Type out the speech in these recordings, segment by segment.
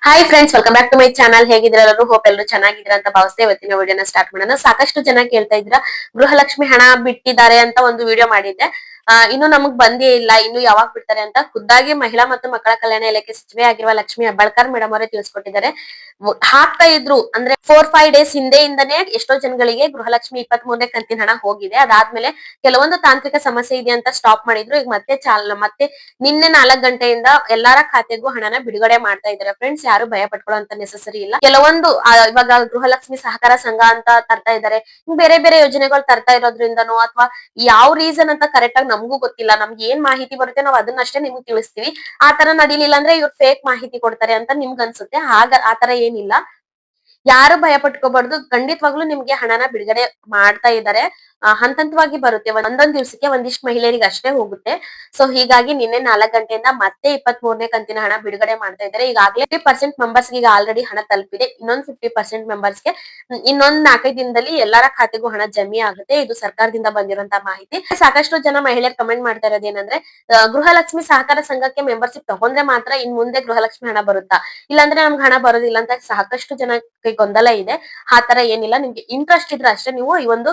Hi friends, welcome back to my channel. ಹೇಗಿದ್ರೆ ಎಲ್ಲರೂ hope ಎಲ್ಲರೂ ಚೆನ್ನಾಗಿದ್ದೀರಾ ಅಂತ ಭಾವಿಸ್ತೇ. ಇವತ್ತಿನ ವಿಡಿಯೋನ ಸ್ಟಾರ್ಟ್ ಮಾಡೋಣ. ಸಾಕಷ್ಟು ಜನ ಕೇಳ್ತಾ ಇದ್ರ ಗೃಹಲಕ್ಷ್ಮಿ ಹಣ ಬಿಟ್ಟಿದ್ದಾರೆ ಅಂತ ಒಂದು ವಿಡಿಯೋ ಮಾಡಿದ್ದೆ. ಇನ್ನು ನಮಗ್ ಬಂದೇ ಇಲ್ಲ, ಇನ್ನು ಯಾವಾಗ ಬಿಡ್ತಾರೆ ಅಂತ ಖುದ್ದಾಗಿ ಮಹಿಳಾ ಮತ್ತು ಮಕ್ಕಳ ಕಲ್ಯಾಣ ಇಲಾಖೆ ಸಚಿವೆ ಆಗಿರುವ ಲಕ್ಷ್ಮಿ ಹೆಬ್ಬಾಳ್ಕರ್ ಮೇಡಮ್ ಅವರೇ ತಿಳಿಸ್ಕೊಟ್ಟಿದ್ದಾರೆ. ಹಾಕ್ತಾ ಇದ್ರು ಅಂದ್ರೆ 4-5 ಡೇಸ್ ಹಿಂದೆಯಿಂದನೇ ಎಷ್ಟೋ ಜನಗಳಿಗೆ ಗೃಹಲಕ್ಷ್ಮಿ 23ನೇ ಕಂತಿನ ಹಣ ಹೋಗಿದೆ. ಅದಾದ್ಮೇಲೆ ಕೆಲವೊಂದು ತಾಂತ್ರಿಕ ಸಮಸ್ಯೆ ಇದೆ ಅಂತ ಸ್ಟಾಪ್ ಮಾಡಿದ್ರು. ಈಗ ಮತ್ತೆ ನಿನ್ನೆ 4 ಗಂಟೆಯಿಂದ ಎಲ್ಲಾರ ಖಾತೆಗೂ ಹಣನ ಬಿಡುಗಡೆ ಮಾಡ್ತಾ ಇದ್ದಾರೆ. ಫ್ರೆಂಡ್ಸ್, ಯಾರು ಭಯ ಪಟ್ಕೊಳ್ಳೋ ನೆಸೆಸರಿ ಇಲ್ಲ. ಕೆಲವೊಂದು ಇವಾಗ ಗೃಹಲಕ್ಷ್ಮಿ ಸಹಕಾರ ಸಂಘ ಅಂತ ತರ್ತಾ ಇದ್ದಾರೆ. ಬೇರೆ ಬೇರೆ ಯೋಜನೆಗಳು ತರ್ತಾ ಇರೋದ್ರಿಂದನೋ ಅಥವಾ ಯಾವ ರೀಸನ್ ಅಂತ ಕರೆಕ್ಟ್ ಆಗಿ ನಮಗೂ ಗೊತ್ತಿಲ್ಲ. ನಮ್ಗೆ ಏನ್ ಮಾಹಿತಿ ಬರುತ್ತೆ ನಾವು ಅದನ್ನಷ್ಟೇ ನಿಮ್ಗೆ ತಿಳಿಸ್ತೀವಿ. ಆ ತರ ನಡೀಲಿಲ್ಲ ಅಂದ್ರೆ ಇವ್ರು ಫೇಕ್ ಮಾಹಿತಿ ಕೊಡ್ತಾರೆ ಅಂತ ನಿಮ್ಗೆ ಅನ್ಸುತ್ತೆ. ಆತರ ಏನಿಲ್ಲ. ಯಾರು ಭಯ ಪಟ್ಕೋಬಾರ್ದು. ಖಂಡಿತವಾಗ್ಲೂ ನಿಮ್ಗೆ ಹಣನ ಬಿಡುಗಡೆ ಮಾಡ್ತಾ ಇದ್ದಾರೆ. ಹಂತವಾಗಿ ಬರುತ್ತೆ. ಒಂದೊಂದ್ ದಿವ್ಸಕ್ಕೆ ಒಂದಿಷ್ಟು ಮಹಿಳೆಯರಿಗೆ ಅಷ್ಟೇ ಹೋಗುತ್ತೆ. ಸೊ ಹೀಗಾಗಿ ನಿನ್ನೆ 4 ಗಂಟೆಯಿಂದ ಮತ್ತೆ 23ನೇ ಕಂತಿನ ಹಣ ಬಿಡುಗಡೆ ಮಾಡ್ತಾ ಇದ್ದಾರೆ. ಈಗಾಗಲೇ 50% ಮೆಂಬರ್ಸ್ ಈಗ ಆಲ್ರೆಡಿ ಹಣ ತಲುಪಿದೆ. ಇನ್ನೊಂದು 50% ಮೆಂಬರ್ಸ್ಗೆ ಇನ್ನೊಂದ್ 4-5 ದಿನದಲ್ಲಿ ಎಲ್ಲಾರ ಖಾತೆಗೂ ಹಣ ಜಮೆ ಆಗುತ್ತೆ. ಇದು ಸರ್ಕಾರದಿಂದ ಬಂದಿರುವಂತಹ ಮಾಹಿತಿ. ಸಾಕಷ್ಟು ಜನ ಮಹಿಳೆಯರು ಕಮೆಂಟ್ ಮಾಡ್ತಾ ಇರೋದೇನಂದ್ರೆ, ಗೃಹಲಕ್ಷ್ಮಿ ಸಹಕಾರ ಸಂಘಕ್ಕೆ ಮೆಂಬರ್ಶಿಪ್ ತಗೊಂಡ್ರೆ ಮಾತ್ರ ಇನ್ ಮುಂದೆ ಗೃಹಲಕ್ಷ್ಮಿ ಹಣ ಬರುತ್ತಾ, ಇಲ್ಲಾಂದ್ರೆ ನಮ್ಗೆ ಹಣ ಬರೋದಿಲ್ಲ ಅಂತ ಸಾಕಷ್ಟು ಜನಕ್ಕೆ ಗೊಂದಲ ಇದೆ. ಆ ತರ ಏನಿಲ್ಲ. ನಿಮ್ಗೆ ಇಂಟ್ರೆಸ್ಟ್ ಇದ್ರೆ ಅಷ್ಟೇ ನೀವು ಈ ಒಂದು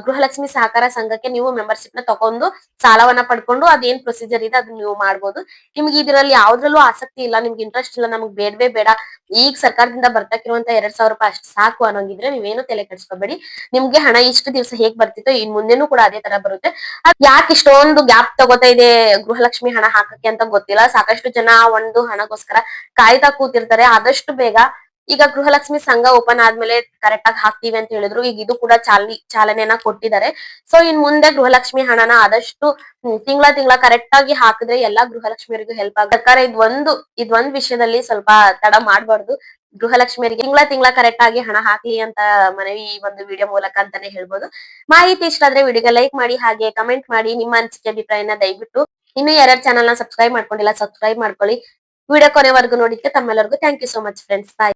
ಗೃಹಲಕ್ಷ್ಮಿ ಸಹಕಾರ ಸಂಘಕ್ಕೆ ನೀವು ಮೆಂಬರ್ಶಿಪ್ ನ ತಗೊಂಡು ಸಾಲವನ್ನ ಪಡ್ಕೊಂಡು ಅದೇನ್ ಪ್ರೊಸೀಜರ್ ಇದೆ ಅದನ್ನ ನೀವು ಮಾಡ್ಬೋದು. ನಿಮ್ಗೆ ಇದರಲ್ಲಿ ಯಾವ್ದ್ರಲ್ಲೂ ಆಸಕ್ತಿ ಇಲ್ಲ, ನಿಮ್ಗೆ ಇಂಟ್ರೆಸ್ಟ್ ಇಲ್ಲ, ನಮ್ಗೆ ಬೇಡವೇ ಬೇಡ, ಈಗ ಸರ್ಕಾರದಿಂದ ಬರ್ತಕ್ಕಿರುವಂತ 2,000 ರೂಪಾಯಿ ಅಷ್ಟು ಸಾಕು ಅನ್ನೋಂಗಿದ್ರೆ ನೀವೇನು ತಲೆ ಕೆಡಿಸ್ಕೋಬೇಡಿ. ನಿಮ್ಗೆ ಹಣ ಇಷ್ಟು ದಿವಸ ಹೇಗ್ ಬರ್ತಿತ್ತೋ ಇನ್ ಮುಂದೆನೂ ಕೂಡ ಅದೇ ತರ ಬರುತ್ತೆ. ಯಾಕೆ ಇಷ್ಟೊಂದು ಗ್ಯಾಪ್ ತಗೋತಾ ಇದೆ ಗೃಹಲಕ್ಷ್ಮಿ ಹಣ ಹಾಕಕ್ಕೆ ಅಂತ ಗೊತ್ತಿಲ್ಲ. ಸಾಕಷ್ಟು ಜನ ಒಂದು ಹಣಗೋಸ್ಕರ ಕಾಯ್ತಾ ಕೂತಿರ್ತಾರೆ. ಆದಷ್ಟು ಬೇಗ ಈಗ ಗೃಹಲಕ್ಷ್ಮಿ ಸಂಘ ಓಪನ್ ಆದ್ಮೇಲೆ ಕರೆಕ್ಟ್ ಆಗಿ ಹಾಕ್ತಿವಿ ಅಂತ ಹೇಳಿದ್ರು. ಈಗ ಇದು ಕೂಡ ಚಾಲನೆಯನ್ನ ಕೊಟ್ಟಿದ್ದಾರೆ. ಸೊ ಇನ್ ಮುಂದೆ ಗೃಹಲಕ್ಷ್ಮಿ ಹಣನ ಆದಷ್ಟು ತಿಂಗಳ ಕರೆಕ್ಟ್ ಆಗಿ ಹಾಕಿದ್ರೆ ಎಲ್ಲಾ ಗೃಹಲಕ್ಷ್ಮಿಯರಿಗೂ ಹೆಲ್ಪ್ ಆಗುತ್ತೆ. ಸರ್ಕಾರ ಇದೊಂದ್ ವಿಷಯದಲ್ಲಿ ಸ್ವಲ್ಪ ತಡ ಮಾಡ್ಬಾರ್ದು. ಗೃಹಲಕ್ಷ್ಮಿಯರಿಗೆ ತಿಂಗಳ ಕರೆಕ್ಟ್ ಆಗಿ ಹಣ ಹಾಕ್ಲಿ ಅಂತ ಮನವಿ ಈ ಒಂದು ವಿಡಿಯೋ ಮೂಲಕ ಅಂತಾನೆ ಹೇಳ್ಬೋದು. ಮಾಹಿತಿ ಇಷ್ಟ ಆದ್ರೆ ವಿಡಿಯೋಗೆ ಲೈಕ್ ಮಾಡಿ, ಹಾಗೆ ಕಮೆಂಟ್ ಮಾಡಿ. ನಿಮ್ಮ ಅನಿಸಿಕೆ ಅಭಿಪ್ರಾಯನ ದಯವಿಟ್ಟು ಇನ್ನು ಯಾರ್ಯಾರು ಚಾನಲ್ ನ ಸಬ್ಸ್ಕ್ರೈಬ್ ಮಾಡ್ಕೊಂಡಿಲ್ಲ ಸಬ್ಸ್ಕ್ರೈಬ್ ಮಾಡ್ಕೊಳ್ಳಿ. ವಿಡಿಯೋ ಕೊನೆವರೆಗೂ ನೋಡಿಕ್ಕೆ ತಮ್ಮೆಲ್ಲರಿಗೂ thank you so much friends. Bye.